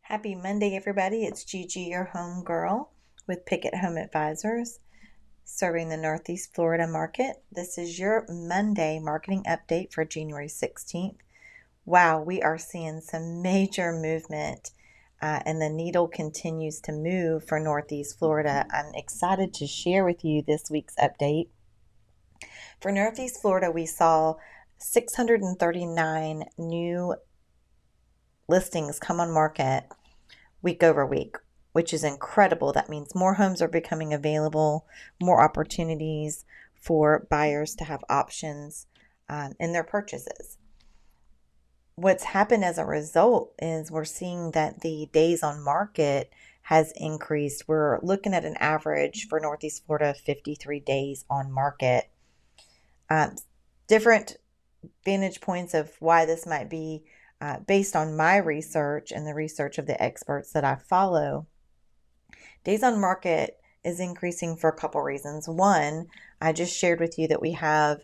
Happy Monday, everybody. It's Gigi, your home girl with Pickett Home Advisors, serving the Northeast Florida market. This is your Monday marketing update for January 16th. Wow, we are seeing some major movement, and the needle continues to move for Northeast Florida. I'm excited to share with you this week's update. For Northeast Florida, we saw 639 new listings come on market week over week, which is incredible. That means more homes are becoming available, more opportunities for buyers to have options in their purchases. What's happened as a result is we're seeing that the days on market has increased. We're looking at an average for Northeast Florida of 53 days on market. Different vantage points of why this might be. Based on my research and the research of the experts that I follow, days on market is increasing for a couple reasons. One, I just shared with you that we have,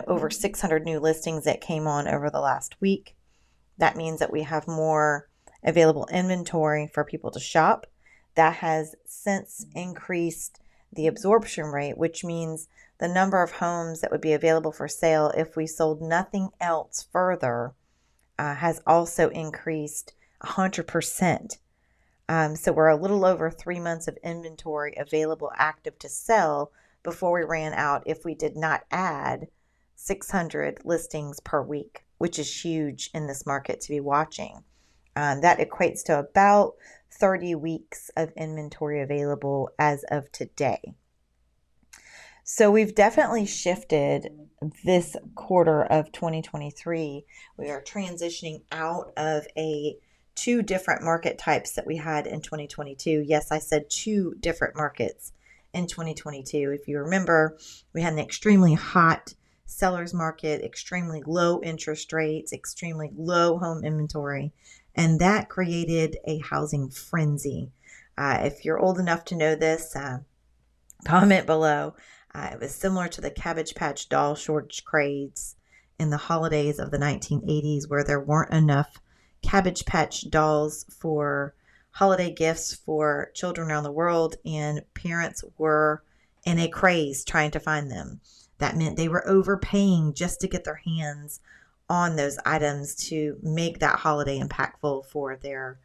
over 600 new listings that came on over the last week. That means that we have more available inventory for people to shop. That has since increased the absorption rate, which means the number of homes that would be available for sale if we sold nothing else further has also increased 100%. So we're a little over 3 months of inventory available active to sell before we ran out if we did not add 600 listings per week, which is huge in this market to be watching. That equates to about 30 weeks of inventory available as of today. So we've definitely shifted this quarter of 2023. We are transitioning out of two different market types that we had in 2022. Yes, I said two different markets in 2022. If you remember, we had an extremely hot seller's market, extremely low interest rates, extremely low home inventory, and that created a housing frenzy. If you're old enough to know this, comment below. It was similar to the Cabbage Patch doll shortage craze in the holidays of the 1980s, where there weren't enough Cabbage Patch dolls for holiday gifts for children around the world, and parents were in a craze trying to find them. That meant they were overpaying just to get their hands on those items to make that holiday impactful for their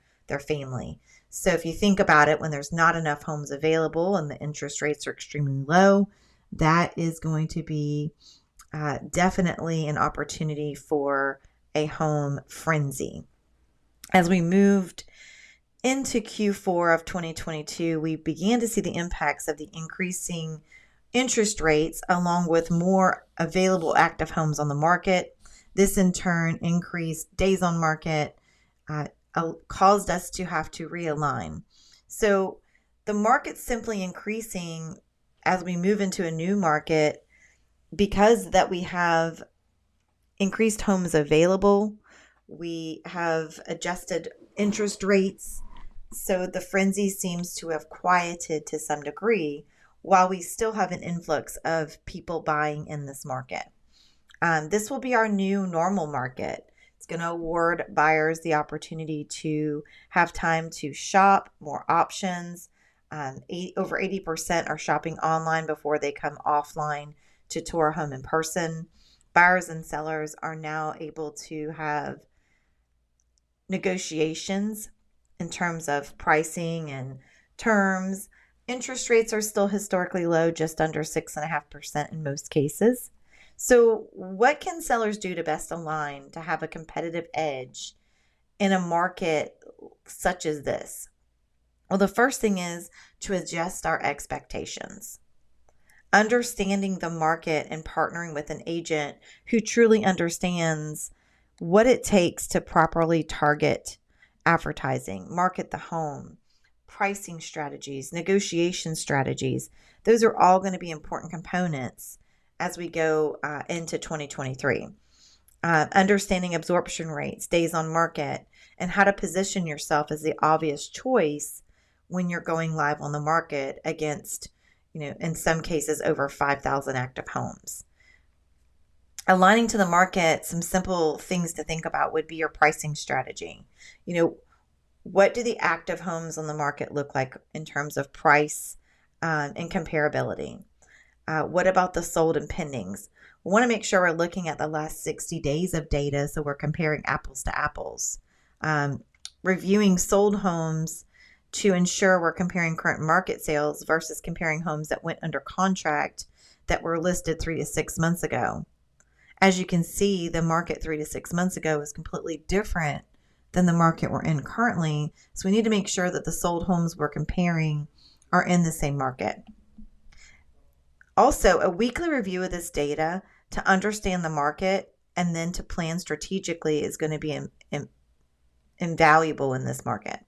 family. So if you think about it, when there's not enough homes available and the interest rates are extremely low, that is going to be definitely an opportunity for a home frenzy. As we moved into Q4 of 2022, we began to see the impacts of the increasing interest rates along with more available active homes on the market. This in turn increased days on market, caused us to have to realign. So the market's simply increasing as we move into a new market because that we have increased homes available. We have adjusted interest rates. So the frenzy seems to have quieted to some degree while we still have an influx of people buying in this market. This will be our new normal market. It's going to award buyers the opportunity to have time to shop, more options. Over 80% are shopping online before they come offline to tour a home in person. Buyers and sellers are now able to have negotiations in terms of pricing and terms. Interest rates are still historically low, just under 6.5% in most cases. So what can sellers do to best align to have a competitive edge in a market such as this? Well, the first thing is to adjust our expectations. Understanding the market and partnering with an agent who truly understands what it takes to properly target advertising, market the home, pricing strategies, negotiation strategies. Those are all going to be important components as we go into 2023. Understanding absorption rates, days on market, and how to position yourself as the obvious choice when you're going live on the market against, in some cases over 5,000 active homes. Aligning to the market, some simple things to think about would be your pricing strategy. What do the active homes on the market look like in terms of price and comparability? What about the sold and pendings? We want to make sure we're looking at the last 60 days of data so we're comparing apples to apples. Reviewing sold homes to ensure we're comparing current market sales versus comparing homes that went under contract that were listed 3 to 6 months ago. As you can see, the market 3 to 6 months ago is completely different than the market we're in currently. So we need to make sure that the sold homes we're comparing are in the same market. Also, a weekly review of this data to understand the market and then to plan strategically is going to be invaluable in this market.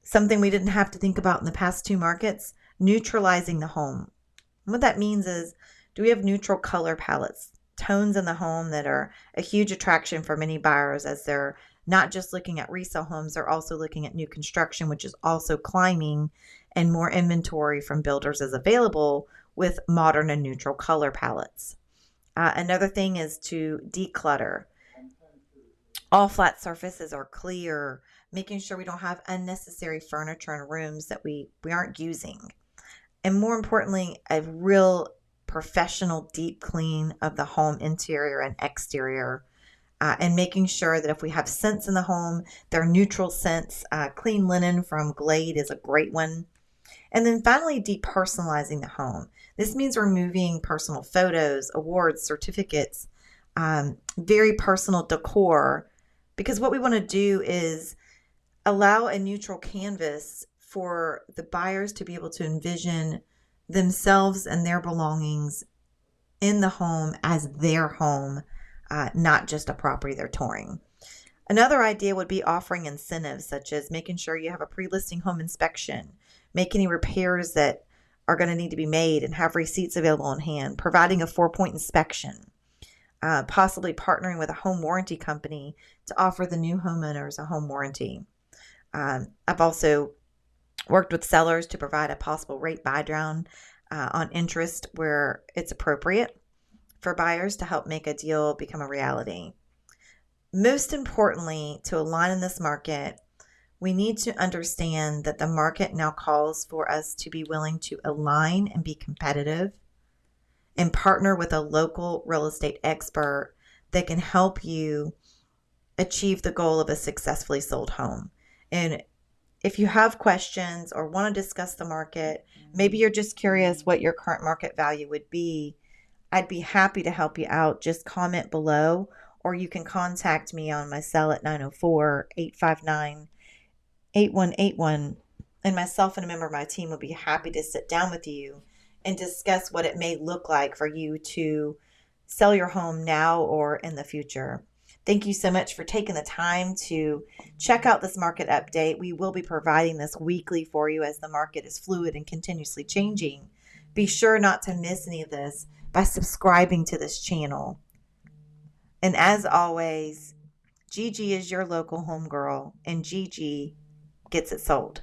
Something we didn't have to think about in the past 2 markets, neutralizing the home. And what that means is, do we have neutral color palettes, tones in the home that are a huge attraction for many buyers as they're not just looking at resale homes, they're also looking at new construction, which is also climbing, and more inventory from builders is available with modern and neutral color palettes. Another thing is to declutter. All flat surfaces are clear, making sure we don't have unnecessary furniture in rooms that we aren't using. And more importantly, a real professional deep clean of the home interior and exterior, and making sure that if we have scents in the home, they're neutral scents. Clean linen from Glade is a great one. And then finally, depersonalizing the home. This means removing personal photos, awards, certificates, very personal decor, because what we want to do is allow a neutral canvas for the buyers to be able to envision themselves and their belongings in the home as their home, not just a property they're touring. Another idea would be offering incentives, such as making sure you have a pre-listing home inspection, make any repairs that are going to need to be made and have receipts available on hand, providing a 4-point inspection, possibly partnering with a home warranty company to offer the new homeowners a home warranty. I've also worked with sellers to provide a possible rate buy down on interest where it's appropriate for buyers to help make a deal become a reality. Most importantly, to align in this market, we need to understand that the market now calls for us to be willing to align and be competitive and partner with a local real estate expert that can help you achieve the goal of a successfully sold home. And if you have questions or want to discuss the market, maybe you're just curious what your current market value would be, I'd be happy to help you out. Just comment below, or you can contact me on my cell at 904-859-8181, and myself and a member of my team will be happy to sit down with you and discuss what it may look like for you to sell your home now or in the future. Thank you so much for taking the time to check out this market update. We will be providing this weekly for you as the market is fluid and continuously changing. Be sure not to miss any of this by subscribing to this channel. And as always, GIGI is your local homegirl, and GIGI gets it sold.